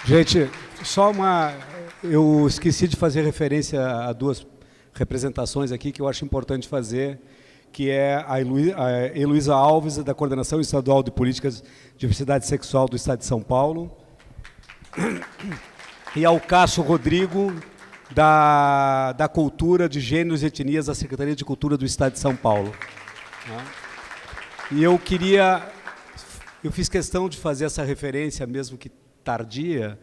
Gente, só uma... Eu esqueci de fazer referência a duas representações aqui que eu acho importante fazer, que é a Heloísa Alves, da Coordenação Estadual de Políticas de Diversidade Sexual do Estado de São Paulo, e ao Cássio Rodrigo, da Cultura de Gêneros e Etnias da Secretaria de Cultura do Estado de São Paulo. E eu fiz questão de fazer essa referência, mesmo que tardia,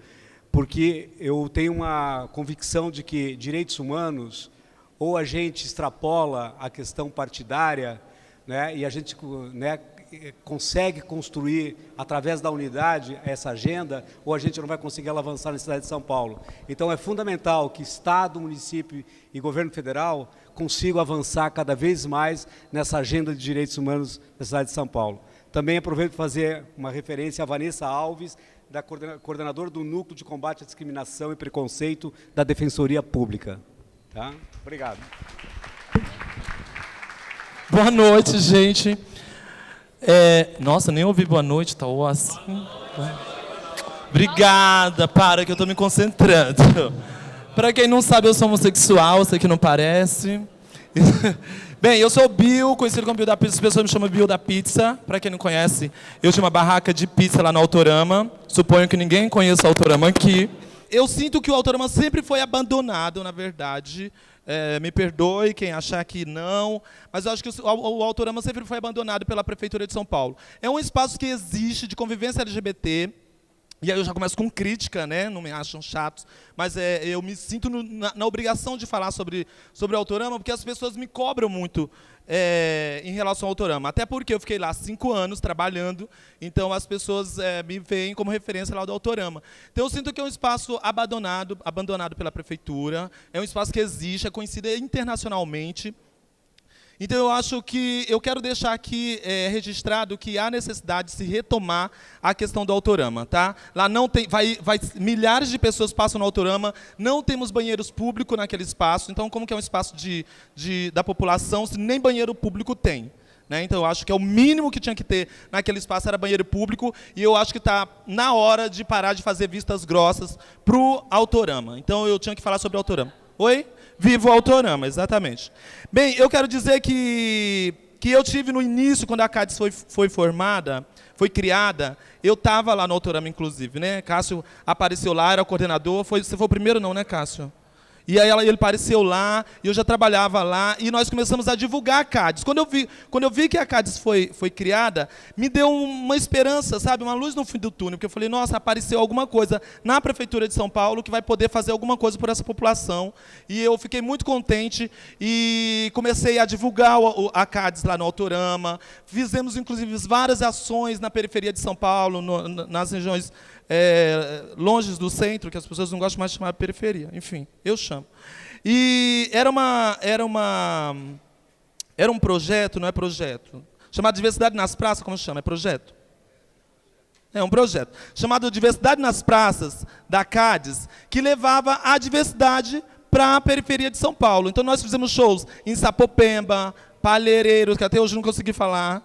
porque eu tenho uma convicção de que direitos humanos, ou a gente extrapola a questão partidária, né, e a gente, né, consegue construir, através da unidade, essa agenda, ou a gente não vai conseguir ela avançar na cidade de São Paulo. Então, é fundamental que Estado, município e governo federal consigam avançar cada vez mais nessa agenda de direitos humanos da cidade de São Paulo. Também aproveito para fazer uma referência a Vanessa Alves, da coordenadora do Núcleo de Combate à Discriminação e Preconceito da Defensoria Pública. Tá? Obrigado. Boa noite, gente. Nossa, nem ouvi boa noite, tá assim. Obrigada, para que eu estou me concentrando. Para quem não sabe, eu sou homossexual, sei que não parece. Bem, eu sou o Bill, conhecido como Bill da Pizza, as pessoas me chamam Bill da Pizza. Para quem não conhece, eu tinha uma barraca de pizza lá no Autorama. Suponho que ninguém conheça o Autorama aqui. Eu sinto que o Autorama sempre foi abandonado, na verdade. Me perdoe quem achar que não, mas eu acho que o Autorama sempre foi abandonado pela Prefeitura de São Paulo. É um espaço que existe de convivência LGBT, e aí eu já começo com crítica, né? Não me acham chatos, mas eu me sinto na obrigação de falar sobre o Autorama, porque as pessoas me cobram muito em relação ao Autorama. Até porque eu fiquei lá 5 anos trabalhando, então as pessoas me veem como referência lá do Autorama. Então eu sinto que é um espaço abandonado pela Prefeitura, é um espaço que existe, é conhecido internacionalmente. Então, eu quero deixar aqui registrado que há necessidade de se retomar a questão do Autorama. Tá? Lá não tem, milhares de pessoas passam no Autorama, não temos banheiros públicos naquele espaço. Então, como que é um espaço da população, se nem banheiro público tem? Né? Então, eu acho que é o mínimo que tinha que ter naquele espaço era banheiro público, e eu acho que está na hora de parar de fazer vistas grossas para o Autorama. Então, eu tinha que falar sobre o Autorama. Oi? Viva o Autorama, exatamente. Bem, eu quero dizer que eu tive no início, quando a CADES foi formada, foi criada, eu estava lá no Autorama, inclusive, né? Cássio apareceu lá, era o coordenador. Você foi o primeiro não, né, Cássio? E aí ele apareceu lá, e eu já trabalhava lá, e nós começamos a divulgar a CADES. Quando eu vi que a CADES foi criada, me deu uma esperança, sabe, uma luz no fim do túnel, porque eu falei, nossa, apareceu alguma coisa na Prefeitura de São Paulo que vai poder fazer alguma coisa por essa população. E eu fiquei muito contente e comecei a divulgar a CADES lá no Autorama. Fizemos, inclusive, várias ações na periferia de São Paulo, nas regiões longe do centro, que as pessoas não gostam mais de chamar de periferia. Enfim, eu chamo. E era um projeto, não é projeto, chamado Diversidade nas Praças, como chama? É projeto? É um projeto chamado Diversidade nas Praças, da CADES, que levava a diversidade para a periferia de São Paulo. Então, nós fizemos shows em Sapopemba, Palheireiros, que até hoje não consegui falar.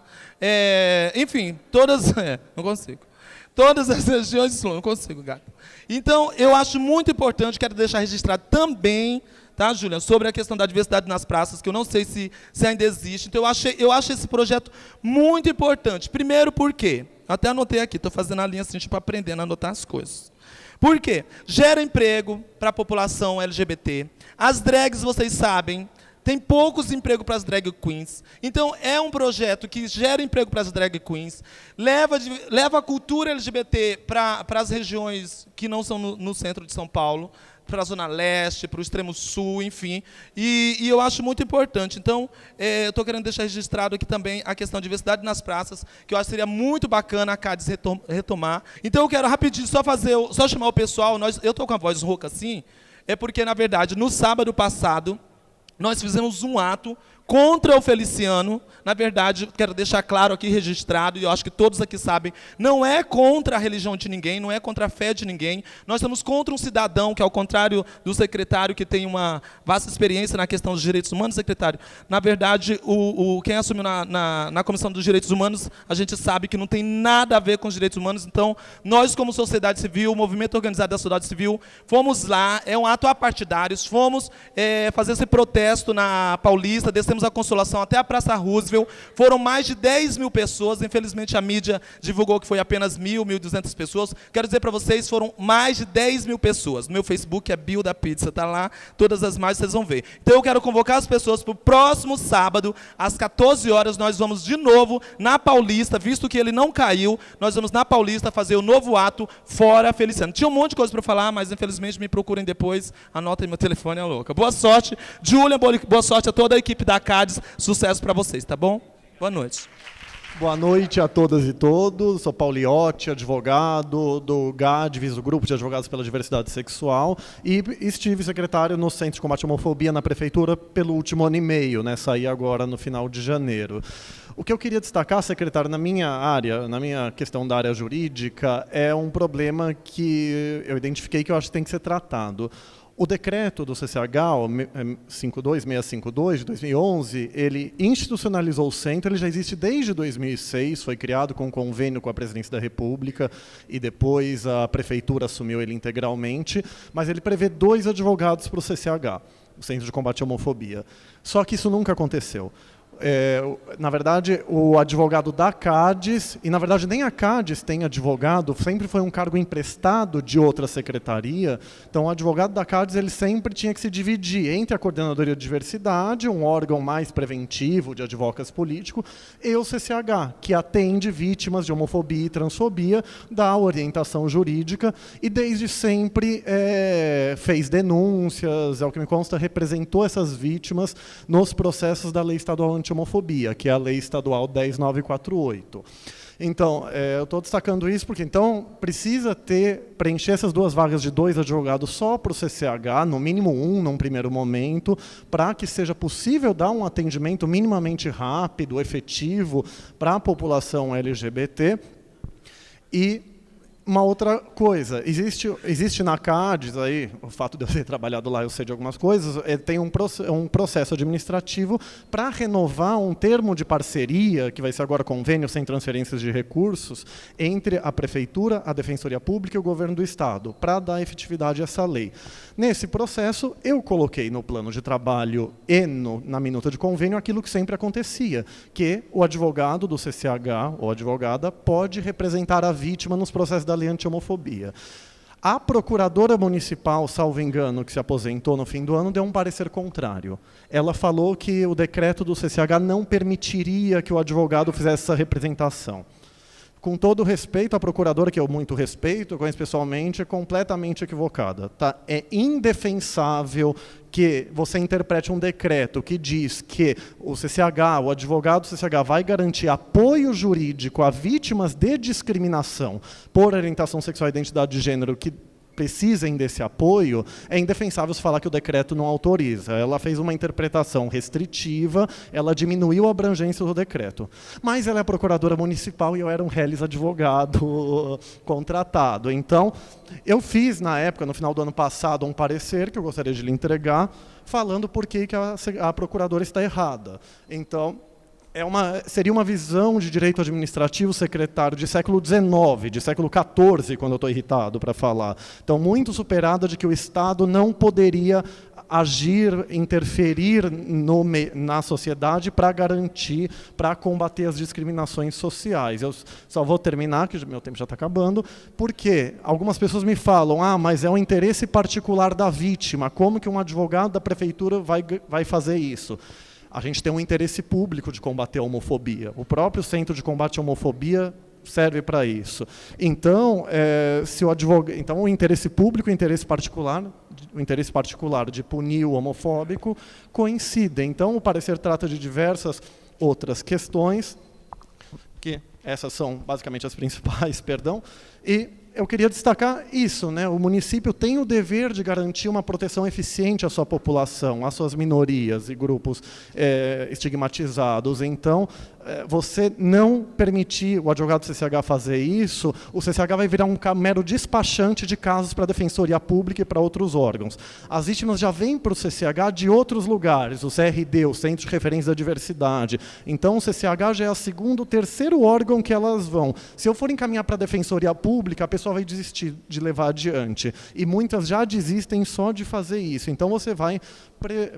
Enfim, todas... não consigo. Todas as regiões, não consigo, gato. Então, eu acho muito importante, quero deixar registrado também, tá, Júlia, sobre a questão da diversidade nas praças, que eu não sei se ainda existe. Então, eu acho esse projeto muito importante. Primeiro, por quê? Até anotei aqui, estou fazendo a linha assim, tipo, aprendendo a anotar as coisas. Por quê? Gera emprego para a população LGBT. As drags, vocês sabem, tem poucos empregos para as drag queens. Então, é um projeto que gera emprego para as drag queens, leva a cultura LGBT para as regiões que não são no centro de São Paulo, para a Zona Leste, para o Extremo Sul, enfim. E eu acho muito importante. Então, eu estou querendo deixar registrado aqui também a questão de diversidade nas praças, que eu acho que seria muito bacana a CADES retomar. Então, eu quero rapidinho só chamar o pessoal. Eu estou com a voz rouca assim, porque, na verdade, no sábado passado, nós fizemos um ato contra o Feliciano. Na verdade, quero deixar claro aqui, registrado, e eu acho que todos aqui sabem, não é contra a religião de ninguém, não é contra a fé de ninguém. Nós estamos contra um cidadão que, ao contrário do secretário, que tem uma vasta experiência na questão dos direitos humanos, secretário, na verdade, quem assumiu na Comissão dos Direitos Humanos, a gente sabe que não tem nada a ver com os direitos humanos. Então, nós, como sociedade civil, movimento organizado da sociedade civil, fomos lá, é um ato apartidário, fomos fazer esse protesto na Paulista, descemos a Consolação até a Praça Roosevelt. Foram mais de 10 mil pessoas, infelizmente a mídia divulgou que foi apenas 1.200 pessoas. Quero dizer para vocês, foram mais de 10 mil pessoas. No meu Facebook é Bill da Pizza, está lá, todas as imagens vocês vão ver. Então eu quero convocar as pessoas para o próximo sábado, às 14 horas, nós vamos de novo na Paulista, visto que ele não caiu, nós vamos na Paulista fazer o novo ato Fora Feliciano. Tinha um monte de coisa para falar, mas infelizmente me procurem depois, anotem meu telefone, é louca. Boa sorte, Julia, boa sorte a toda a equipe da CADES, sucesso para vocês, tá bom? Boa noite. Boa noite a todas e todos. Sou Pauliotti, advogado do GADVS, o Grupo de Advogados pela Diversidade Sexual, e estive secretário no Centro de Combate à Homofobia na Prefeitura pelo último ano e meio, né? Saí agora no final de janeiro. O que eu queria destacar, secretário, na minha questão da área jurídica, é um problema que eu identifiquei que eu acho que tem que ser tratado. O decreto do CCH, o 52652, de 2011, ele institucionalizou o centro, ele já existe desde 2006, foi criado com um convênio com a Presidência da República e depois a Prefeitura assumiu ele integralmente, mas ele prevê 2 advogados para o CCH, o Centro de Combate à Homofobia. Só que isso nunca aconteceu. Na verdade, o advogado da CADES, e na verdade nem a CADES tem advogado, sempre foi um cargo emprestado de outra secretaria, então o advogado da CADES ele sempre tinha que se dividir entre a Coordenadoria de Diversidade, um órgão mais preventivo de advocacy político, e o CCH, que atende vítimas de homofobia e transfobia, dá orientação jurídica, e desde sempre fez denúncias, é o que me consta, representou essas vítimas nos processos da Lei Estadual Anti-Homofobia, que é a Lei Estadual 10948. Então, eu estou destacando isso porque, então, precisa preencher essas 2 vagas de 2 advogados só para o CCH, no mínimo 1 num primeiro momento, para que seja possível dar um atendimento minimamente rápido, efetivo, para a população LGBT. E uma outra coisa, existe na CADES, aí, o fato de eu ter trabalhado lá, eu sei de algumas coisas, tem um processo administrativo para renovar um termo de parceria, que vai ser agora convênio sem transferências de recursos, entre a Prefeitura, a Defensoria Pública e o Governo do Estado, para dar efetividade a essa lei. Nesse processo, eu coloquei no plano de trabalho e na minuta de convênio aquilo que sempre acontecia, que o advogado do CCH, ou advogada, pode representar a vítima nos processos da lei anti-homofobia. A procuradora municipal, salvo engano, que se aposentou no fim do ano, deu um parecer contrário. Ela falou que o decreto do CCH não permitiria que o advogado fizesse essa representação. Com todo respeito, a procuradora, que eu muito respeito, eu conheço pessoalmente, é completamente equivocada. Tá? É indefensável que você interprete um decreto que diz que o CCH, o advogado do CCH, vai garantir apoio jurídico a vítimas de discriminação por orientação sexual e identidade de gênero que precisem desse apoio, é indefensável se falar que o decreto não autoriza. Ela fez uma interpretação restritiva, ela diminuiu a abrangência do decreto. Mas ela é procuradora municipal e eu era um reles advogado contratado. Então, eu fiz, na época, no final do ano passado, um parecer que eu gostaria de lhe entregar, falando por que a procuradora está errada. Então, seria uma visão de direito administrativo secretário de século XIX, de século XIV, quando eu estou irritado para falar. Então, muito superada de que o Estado não poderia agir, interferir na sociedade para garantir, para combater as discriminações sociais. Eu só vou terminar, que meu tempo já está acabando, porque algumas pessoas me falam, mas é o interesse particular da vítima, como que um advogado da prefeitura vai fazer isso? A gente tem um interesse público de combater a homofobia. O próprio Centro de Combate à Homofobia serve para isso. Então, o interesse público e o interesse particular de punir o homofóbico coincidem. Então, o parecer trata de diversas outras questões, que essas são basicamente as principais, e eu queria destacar isso, né? O município tem o dever de garantir uma proteção eficiente à sua população, às suas minorias e grupos estigmatizados. Então, você não permitir o advogado do CCH fazer isso, o CCH vai virar um mero despachante de casos para a Defensoria Pública e para outros órgãos. As vítimas já vêm para o CCH de outros lugares, o CRD, o Centro de Referência da Diversidade. Então, o CCH já é o segundo, terceiro órgão que elas vão. Se eu for encaminhar para a Defensoria Pública, a pessoa vai desistir de levar adiante. E muitas já desistem só de fazer isso. Então, você vai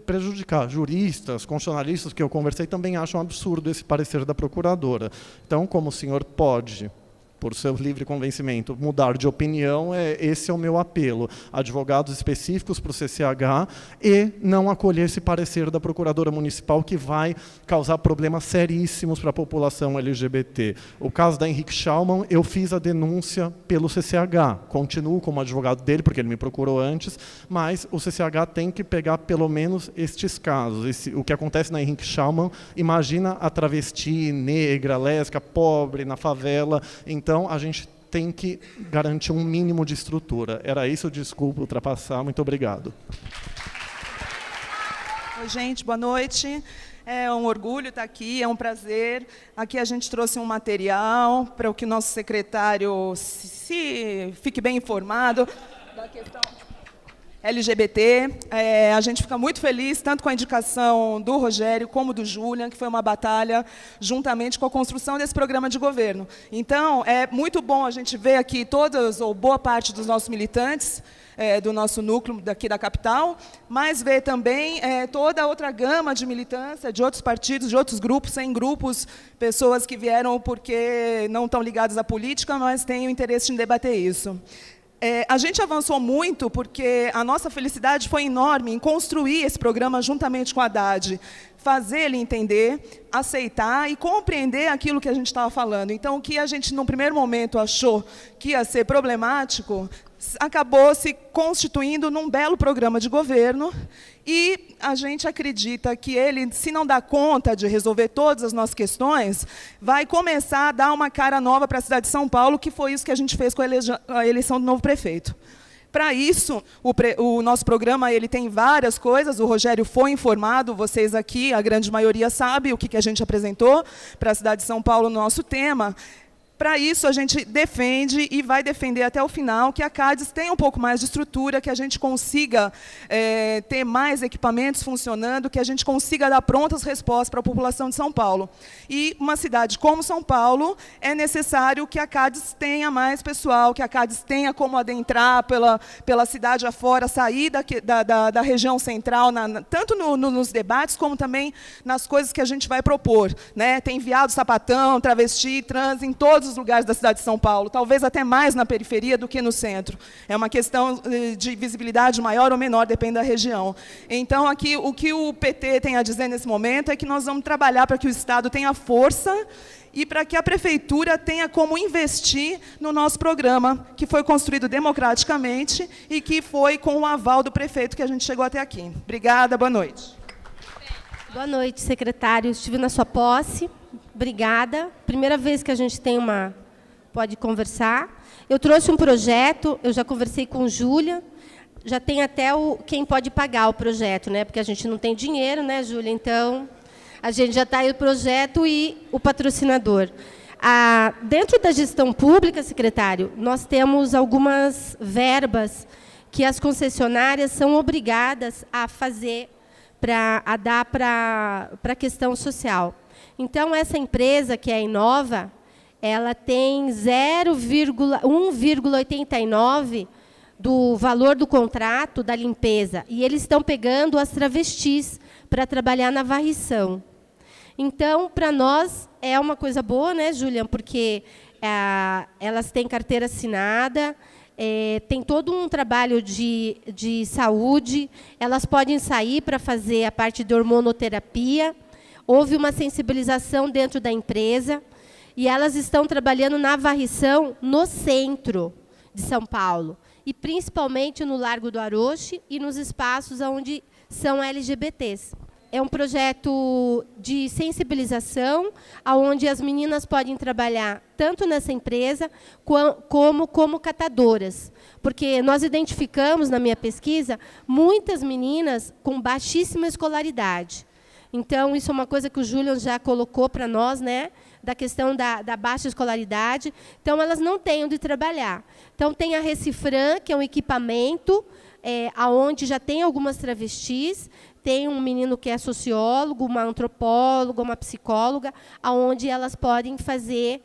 prejudicar. Juristas, constitucionalistas que eu conversei também acham absurdo esse parecer da procuradora. Então, como o senhor pode, por seu livre convencimento, mudar de opinião, esse é o meu apelo. Advogados específicos para o CCH e não acolher esse parecer da Procuradora Municipal que vai causar problemas seríssimos para a população LGBT. O caso da Henrique Schaumann, eu fiz a denúncia pelo CCH. Continuo como advogado dele, porque ele me procurou antes, mas o CCH tem que pegar pelo menos estes casos. O que acontece na Henrique Schaumann, imagina a travesti, negra, lésbica, pobre, na favela. Então, a gente tem que garantir um mínimo de estrutura. Era isso, desculpa ultrapassar. Muito obrigado. Oi, gente, boa noite. É um orgulho estar aqui, é um prazer. Aqui a gente trouxe um material para que o nosso secretário se fique bem informado da questão LGBT. A gente fica muito feliz, tanto com a indicação do Rogério como do Julian, que foi uma batalha juntamente com a construção desse programa de governo. Então, é muito bom a gente ver aqui todas, ou boa parte dos nossos militantes, do nosso núcleo daqui da capital, mas ver também toda a outra gama de militância, de outros partidos, de outros grupos, sem grupos, pessoas que vieram porque não estão ligadas à política, mas têm o interesse em debater isso. A gente avançou muito porque a nossa felicidade foi enorme em construir esse programa juntamente com a Haddad, fazer ele entender, aceitar e compreender aquilo que a gente estava falando. Então, o que a gente, no primeiro momento, achou que ia ser problemático, acabou se constituindo num belo programa de governo e a gente acredita que ele, se não dá conta de resolver todas as nossas questões, vai começar a dar uma cara nova para a cidade de São Paulo, que foi isso que a gente fez com a eleição do novo prefeito. Para isso, o nosso programa ele tem várias coisas, o Rogério foi informado, vocês aqui, a grande maioria sabe o que a gente apresentou para a cidade de São Paulo no nosso tema. Para isso, a gente defende e vai defender até o final que a CADES tenha um pouco mais de estrutura, que a gente consiga ter mais equipamentos funcionando, que a gente consiga dar prontas respostas para a população de São Paulo. E uma cidade como São Paulo, é necessário que a CADES tenha mais pessoal, que a CADES tenha como adentrar pela cidade afora, sair da região central, tanto nos debates, como também nas coisas que a gente vai propor, né? Tem viado, sapatão, travesti, trans, em todos os lugares da cidade de São Paulo, talvez até mais na periferia do que no centro. É uma questão de visibilidade maior ou menor, depende da região. Então, aqui, o que o PT tem a dizer nesse momento é que nós vamos trabalhar para que o Estado tenha força e para que a Prefeitura tenha como investir no nosso programa, que foi construído democraticamente e que foi com o aval do prefeito que a gente chegou até aqui. Obrigada, boa noite. Boa noite, secretário. Estive na sua posse. Obrigada. Primeira vez que a gente pode conversar. Eu trouxe um projeto, eu já conversei com o Júlia, já tem até quem pode pagar o projeto, né? Porque a gente não tem dinheiro, né, Júlia? Então, a gente já está aí o projeto e o patrocinador. Dentro da gestão pública, secretário, nós temos algumas verbas que as concessionárias são obrigadas a fazer, a dar para a questão social. Então, essa empresa, que é a Inova, ela tem 1,89 do valor do contrato da limpeza. E eles estão pegando as travestis para trabalhar na varrição. Então, para nós, é uma coisa boa, né, Julian? Porque elas têm carteira assinada, tem todo um trabalho de saúde, elas podem sair para fazer a parte de hormonoterapia. Houve uma sensibilização dentro da empresa e elas estão trabalhando na varrição no centro de São Paulo, e principalmente no Largo do Aroche e nos espaços onde são LGBTs. é um projeto de sensibilização, onde as meninas podem trabalhar tanto nessa empresa como catadoras. Porque nós identificamos, na minha pesquisa, muitas meninas com baixíssima escolaridade. Então, isso é uma coisa que o Julian já colocou para nós, né? Da questão da baixa escolaridade. Então, elas não têm onde trabalhar. Então, tem a Recifran, que é um equipamento, onde já tem algumas travestis, tem um menino que é sociólogo, uma antropóloga, uma psicóloga, onde elas podem fazer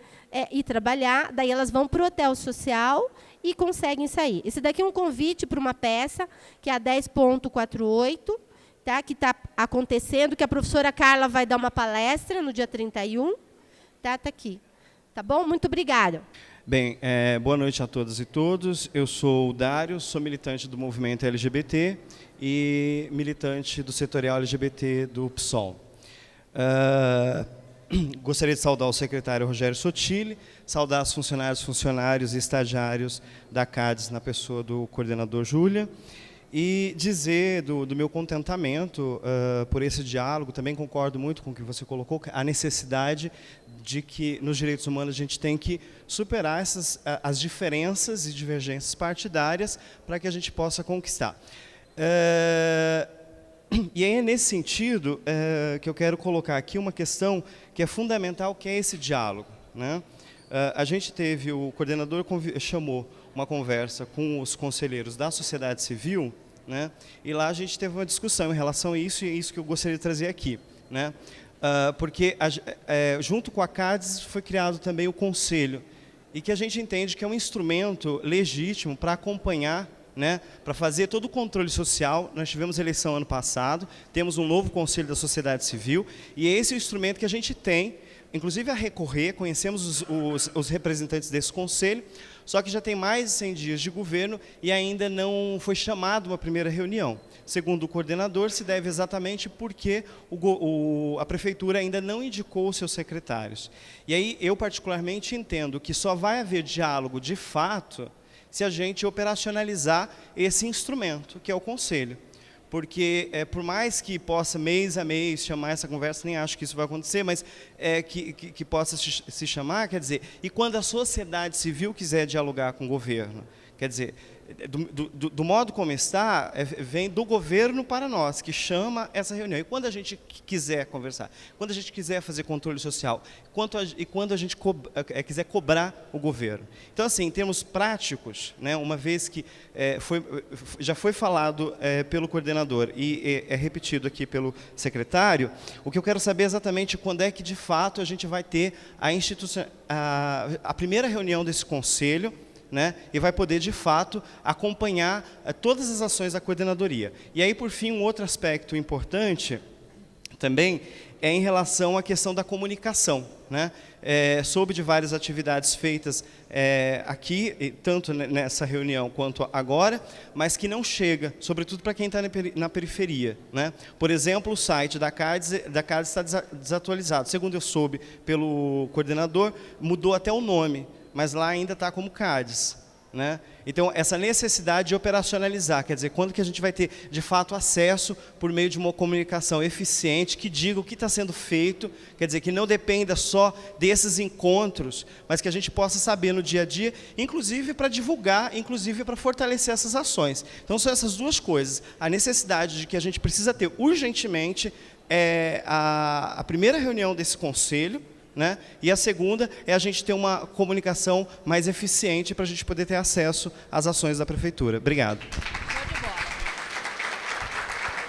e trabalhar, daí elas vão para o hotel social e conseguem sair. Esse daqui é um convite para uma peça, que é a 10.48, tá? Que está acontecendo, que a professora Carla vai dar uma palestra no dia 31. Tá aqui. Tá bom? Muito obrigada. Bem, boa noite a todas e todos. Eu sou o Dário, sou militante do movimento LGBT e militante do setorial LGBT do PSOL. Gostaria de saudar o secretário Rogério Sotile, saudar os funcionários e estagiários da CADES na pessoa do coordenador Júlia, e dizer do meu contentamento por esse diálogo. Também concordo muito com o que você colocou, a necessidade de que nos direitos humanos a gente tem que superar as diferenças e divergências partidárias para que a gente possa conquistar. E é nesse sentido que eu quero colocar aqui uma questão que é fundamental, que é esse diálogo, né? A gente teve, o coordenador chamou uma conversa com os conselheiros da sociedade civil, né? E lá a gente teve uma discussão em relação a isso, e é isso que eu gostaria de trazer aqui, né? Porque junto com a CADES foi criado também o Conselho, e que a gente entende que é um instrumento legítimo para acompanhar, né, para fazer todo o controle social. Nós tivemos eleição ano passado, temos um novo Conselho da Sociedade Civil, e esse é o instrumento que a gente tem, inclusive a recorrer. Conhecemos os representantes desse Conselho, só que já tem mais de 100 dias de governo e ainda não foi chamada uma primeira reunião. Segundo o coordenador, se deve exatamente porque a Prefeitura ainda não indicou os seus secretários. E aí eu particularmente entendo que só vai haver diálogo de fato se a gente operacionalizar esse instrumento, que é o Conselho. Porque, por mais que possa, mês a mês, chamar essa conversa, nem acho que isso vai acontecer, mas que possa se chamar, quer dizer, e quando a sociedade civil quiser dialogar com o governo, quer dizer, do modo como está, vem do governo para nós, que chama essa reunião. E quando a gente quiser conversar, quando a gente quiser fazer controle social, e quando a gente quiser cobrar o governo. Então, assim, em termos práticos, né, uma vez que já foi falado pelo coordenador e é repetido aqui pelo secretário, o que eu quero saber exatamente quando é que, de fato, a gente vai ter a primeira reunião desse conselho, né, e vai poder, de fato, acompanhar todas as ações da coordenadoria. E aí, por fim, um outro aspecto importante também é em relação à questão da comunicação, né? Soube de várias atividades feitas aqui, tanto nessa reunião quanto agora, mas que não chega, sobretudo para quem está na periferia, né? Por exemplo, o site da CADES está desatualizado. Segundo eu soube pelo coordenador, mudou até o nome, mas lá ainda está como CADES, né? Então, essa necessidade de operacionalizar, quer dizer, quando que a gente vai ter, de fato, acesso por meio de uma comunicação eficiente, que diga o que está sendo feito, quer dizer, que não dependa só desses encontros, mas que a gente possa saber no dia a dia, inclusive para divulgar, inclusive para fortalecer essas ações. Então, são essas duas coisas. A necessidade de que a gente precisa ter urgentemente a primeira reunião desse conselho, né? E a segunda é a gente ter uma comunicação mais eficiente para a gente poder ter acesso às ações da Prefeitura. Obrigado.